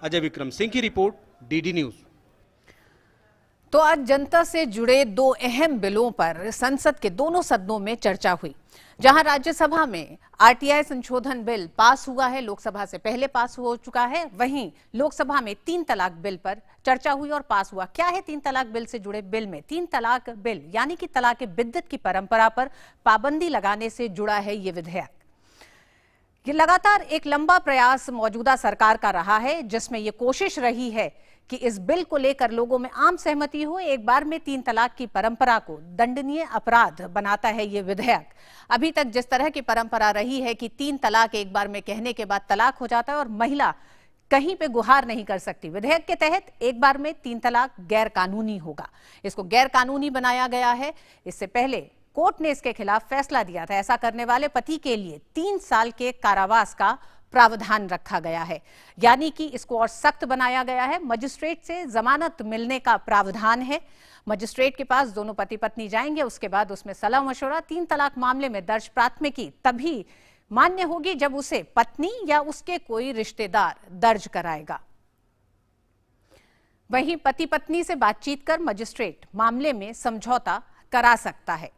अजय विक्रम सिंह की report, DD news. तो आज जनता से जुड़े दो अहम बिलों पर संसद के दोनों सदनों में चर्चा हुई। जहां राज्यसभा में आरटीआई संशोधन बिल पास हुआ है, लोकसभा से पहले पास हो चुका है, वहीं लोकसभा में 3 तलाक बिल पर चर्चा हुई और पास हुआ। क्या है 3 तलाक बिल से जुड़े बिल में? 3 तलाक बिल यानी कि तलाक बिद्दत की परंपरा पर पाबंदी लगाने से जुड़ा है ये विधेयक। ये लगातार एक लंबा प्रयास मौजूदा सरकार का रहा है, जिसमें ये कोशिश रही है कि इस बिल को लेकर लोगों में आम सहमति हो। एक बार में 3 तलाक की परंपरा को दंडनीय अपराध बनाता है ये विधेयक। अभी तक जिस तरह की परंपरा रही है कि 3 तलाक एक बार में कहने के बाद तलाक हो जाता है और महिला कहीं पे गुहार नहीं कर सकती, विधेयक के तहत एक बार में 3 तलाक गैर कानूनी होगा। इसको गैर कानूनी बनाया गया है। इससे पहले कोर्ट ने इसके खिलाफ फैसला दिया था। ऐसा करने वाले पति के लिए 3 साल के कारावास का प्रावधान रखा गया है, यानी कि इसको और सख्त बनाया गया है। मजिस्ट्रेट से जमानत मिलने का प्रावधान है। मजिस्ट्रेट के पास दोनों पति पत्नी जाएंगे, उसके बाद उसमें सलाह मशवरा 3 तलाक मामले में दर्ज प्राथमिकी तभी मान्य होगी जब उसे पत्नी या उसके कोई रिश्तेदार दर्ज कराएगा। वहीं पति पत्नी से बातचीत कर मजिस्ट्रेट मामले में समझौता करा सकता है,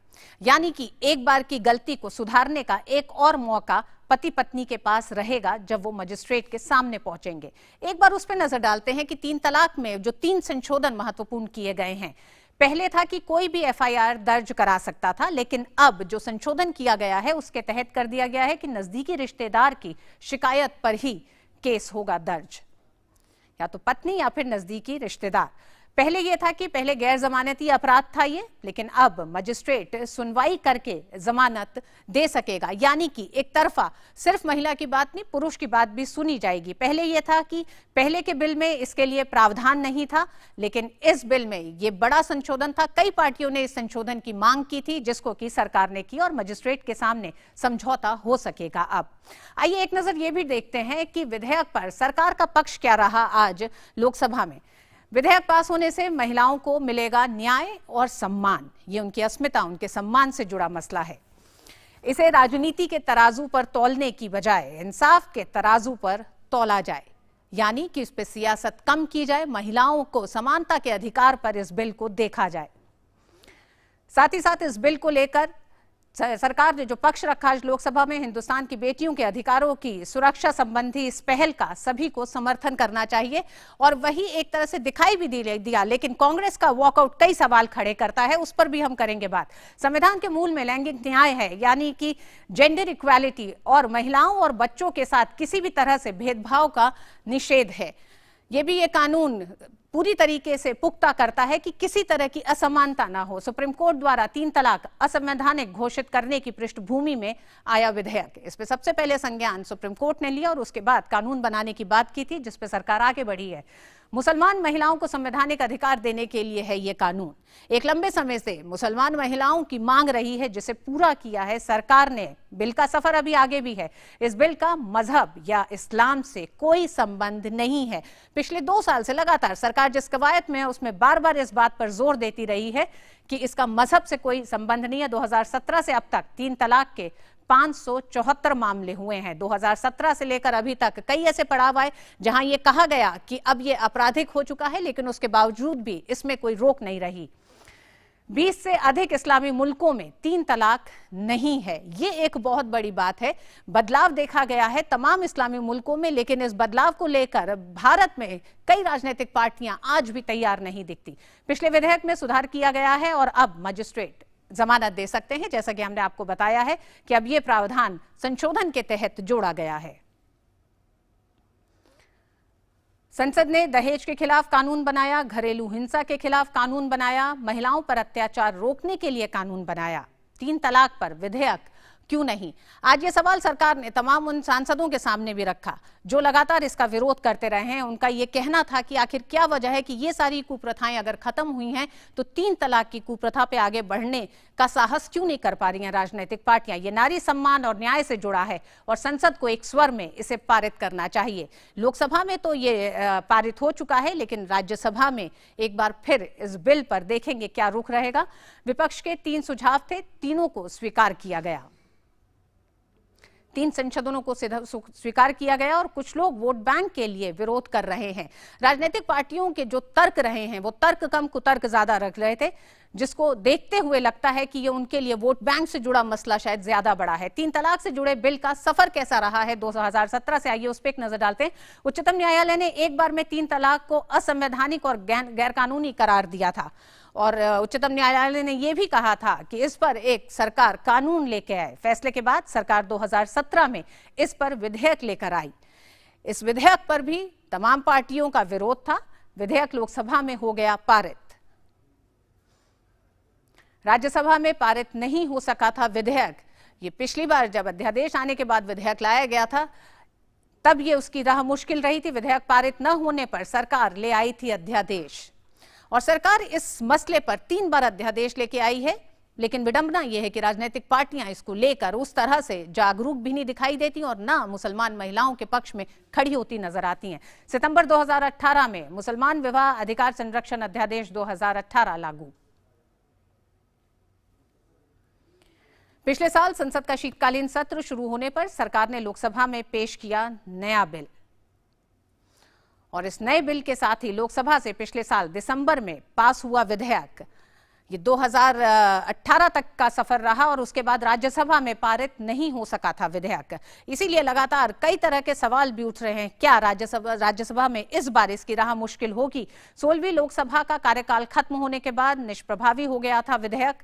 यानी कि एक बार की गलती को सुधारने का एक और मौका पति पत्नी के पास रहेगा जब वो मजिस्ट्रेट के सामने पहुंचेंगे। एक बार उस पर नजर डालते हैं कि 3 तलाक में जो 3 संशोधन महत्वपूर्ण किए गए हैं। पहले था कि कोई भी एफआईआर दर्ज करा सकता था, लेकिन अब जो संशोधन किया गया है उसके तहत कर दिया गया है कि नजदीकी रिश्तेदार की शिकायत पर ही केस होगा दर्ज, या तो पत्नी या फिर नजदीकी रिश्तेदार। पहले यह था कि पहले गैर जमानती अपराध था ये, लेकिन अब मजिस्ट्रेट सुनवाई करके जमानत दे सकेगा, यानी कि एक तरफा सिर्फ महिला की बात नहीं, पुरुष की बात भी सुनी जाएगी। पहले यह था कि पहले के बिल में इसके लिए प्रावधान नहीं था, लेकिन इस बिल में ये बड़ा संशोधन था। कई पार्टियों ने इस संशोधन की मांग की थी, जिसको कि सरकार ने की और मजिस्ट्रेट के सामने समझौता हो सकेगा। अब आइए एक नजर ये भी देखते हैं कि विधेयक पर सरकार का पक्ष क्या रहा आज लोकसभा में। विधेयक पास होने से महिलाओं को मिलेगा न्याय और सम्मान। ये उनकी अस्मिता, उनके सम्मान से जुड़ा मसला है। इसे राजनीति के तराजू पर तौलने की बजाय इंसाफ के तराजू पर तौला जाए, यानी कि इस पे सियासत कम की जाए, महिलाओं को समानता के अधिकार पर इस बिल को देखा जाए। साथ ही साथ इस बिल को लेकर सरकार ने जो पक्ष रखा आज लोकसभा में, हिंदुस्तान की बेटियों के अधिकारों की सुरक्षा संबंधी इस पहल का सभी को समर्थन करना चाहिए और वही एक तरह से दिखाई भी दिया। लेकिन कांग्रेस का वॉकआउट कई सवाल खड़े करता है, उस पर भी हम करेंगे बात। संविधान के मूल में लैंगिक न्याय है, यानी कि जेंडर इक्वालिटी, और महिलाओं और बच्चों के साथ किसी भी तरह से भेदभाव का निषेध है। ये भी ये कानून पूरी तरीके से पुख्ता करता है कि किसी तरह की असमानता ना हो। सुप्रीम कोर्ट द्वारा 3 तलाक असंवैधानिक घोषित करने की पृष्ठभूमि में आया विधेयक। इस पे सबसे पहले संज्ञान सुप्रीम कोर्ट ने लिया और उसके बाद कानून बनाने की बात की थी, जिस पे सरकार आगे बढ़ी है। मुसलमान महिलाओं को संवैधानिक अधिकार देने के लिए है ये कानून। एक लंबे समय से मुसलमान महिलाओं की मांग रही है, जिसे पूरा किया है सरकार ने। बिल का सफर अभी आगे भी है। इस बिल का मजहब या इस्लाम से कोई संबंध नहीं है। पिछले 2 साल से लगातार सरकार जिस कवायद में है उसमें बार बार इस बात पर जोर देती रही है कि इसका मजहब से कोई संबंध नहीं है। 2017 से अब तक 3 तलाक के 574 मामले हुए हैं। 2017 से लेकर अभी तक कई ऐसे पड़ाव आए जहां यह कहा गया कि अब यह आपराधिक हो चुका है, लेकिन उसके बावजूद भी इसमें कोई रोक नहीं रही। 20 से अधिक इस्लामी मुल्कों में 3 तलाक नहीं है। ये एक बहुत बड़ी बात है। बदलाव देखा गया है तमाम इस्लामी मुल्कों में, लेकिन इस बदलाव को लेकर भारत में कई राजनीतिक पार्टियां आज भी तैयार नहीं दिखती। पिछले विधेयक में सुधार किया गया है और अब मजिस्ट्रेट जमानत दे सकते हैं, जैसा कि हमने आपको बताया है कि अब यह प्रावधान संशोधन के तहत जोड़ा गया है। संसद ने दहेज के खिलाफ कानून बनाया, घरेलू हिंसा के खिलाफ कानून बनाया, महिलाओं पर अत्याचार रोकने के लिए कानून बनाया। 3 तलाक पर विधेयक क्यों नहीं? आज ये सवाल सरकार ने तमाम उन सांसदों के सामने भी रखा जो लगातार इसका विरोध करते रहे हैं। उनका ये कहना था कि आखिर क्या वजह है कि ये सारी कुप्रथाएं अगर खत्म हुई हैं तो 3 तलाक की कुप्रथा पे आगे बढ़ने का साहस क्यों नहीं कर पा रही हैं राजनीतिक पार्टियां? ये नारी सम्मान और न्याय से जुड़ा है और संसद को एक स्वर में इसे पारित करना चाहिए। लोकसभा में तो ये पारित हो चुका है, लेकिन राज्यसभा में एक बार फिर इस बिल पर देखेंगे क्या रुख रहेगा। विपक्ष के 3 सुझाव थे, तीनों को स्वीकार किया गया। 3 संशोधनों को स्वीकार किया गया और कुछ लोग वोट बैंक के लिए विरोध कर रहे हैं। राजनीतिक पार्टियों के जो तर्क रहे हैं वो तर्क कम कुतर्क ज्यादा रख रहे थे, जिसको देखते हुए लगता है कि ये उनके लिए वोट बैंक से जुड़ा मसला शायद ज्यादा बड़ा है। 3 तलाक से जुड़े बिल का सफर कैसा रहा है 2017 से, आइए उस पर एक नजर डालते हैं। उच्चतम न्यायालय ने एक बार में 3 तलाक को असंवैधानिक और गैरकानूनी करार दिया था और उच्चतम न्यायालय ने यह भी कहा था कि इस पर एक सरकार कानून लेके आए। फैसले के बाद सरकार 2017 में इस पर विधेयक लेकर आई। इस विधेयक पर भी तमाम पार्टियों का विरोध था। विधेयक लोकसभा में हो गया पारित। राज्यसभा में पारित नहीं हो सका था विधेयक। ये पिछली बार जब अध्यादेश आने के बाद विधेयक लाया गया था तब ये उसकी राह मुश्किल रही थी। विधेयक पारित न होने पर सरकार ले आई थी अध्यादेश और सरकार इस मसले पर 3 बार अध्यादेश लेके आई है। लेकिन विडंबना यह है कि राजनीतिक पार्टियां इसको लेकर उस तरह से जागरूक भी नहीं दिखाई देती और ना मुसलमान महिलाओं के पक्ष में खड़ी होती नजर आती हैं। सितंबर 2018 में मुसलमान विवाह अधिकार संरक्षण अध्यादेश 2018 लागू। पिछले साल संसद का शीतकालीन सत्र शुरू होने पर सरकार ने लोकसभा में पेश किया नया बिल और इस नए बिल के साथ ही लोकसभा से पिछले साल दिसंबर में पास हुआ विधेयक ये 2018 तक का सफर रहा और उसके बाद राज्यसभा में पारित नहीं हो सका था विधेयक। इसीलिए लगातार कई तरह के सवाल भी उठ रहे हैं। क्या राज्यसभा में इस बार इसकी राह मुश्किल होगी? 16वीं लोकसभा का कार्यकाल खत्म होने के बाद निष्प्रभावी हो गया था विधेयक।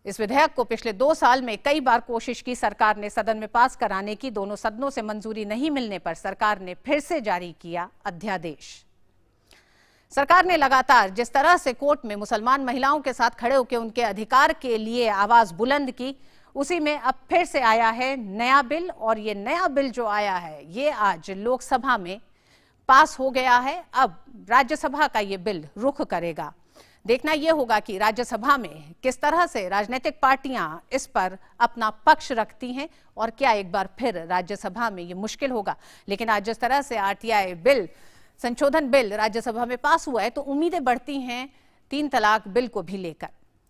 इस विधेयक को पिछले 2 साल में कई बार कोशिश की सरकार ने सदन में पास कराने की। दोनों सदनों से मंजूरी नहीं मिलने पर सरकार ने फिर से जारी किया अध्यादेश। सरकार ने लगातार जिस तरह से कोर्ट में मुसलमान महिलाओं के साथ खड़े होकर उनके अधिकार के लिए आवाज बुलंद की, उसी में अब फिर से आया है नया बिल और ये नया बिल जो आया है ये आज लोकसभा में पास हो गया है। अब राज्यसभा का ये बिल रुख करेगा। देखना यह होगा कि राज्यसभा में किस तरह से राजनीतिक पार्टियां इस पर अपना पक्ष रखती हैं और क्या एक बार फिर राज्यसभा में यह मुश्किल होगा। लेकिन आज जिस तरह से आरटीआई बिल संशोधन बिल राज्यसभा में पास हुआ है तो उम्मीदें बढ़ती हैं 3 तलाक बिल को भी लेकर।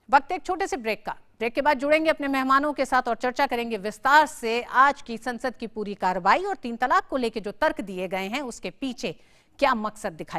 वक्त एक छोटे से ब्रेक का। ब्रेक के बाद जुड़ेंगे अपने मेहमानों के साथ और चर्चा करेंगे विस्तार से आज की संसद की पूरी कार्रवाई और 3 तलाक को लेकर जो तर्क दिए गए हैं उसके पीछे क्या मकसद दिखाई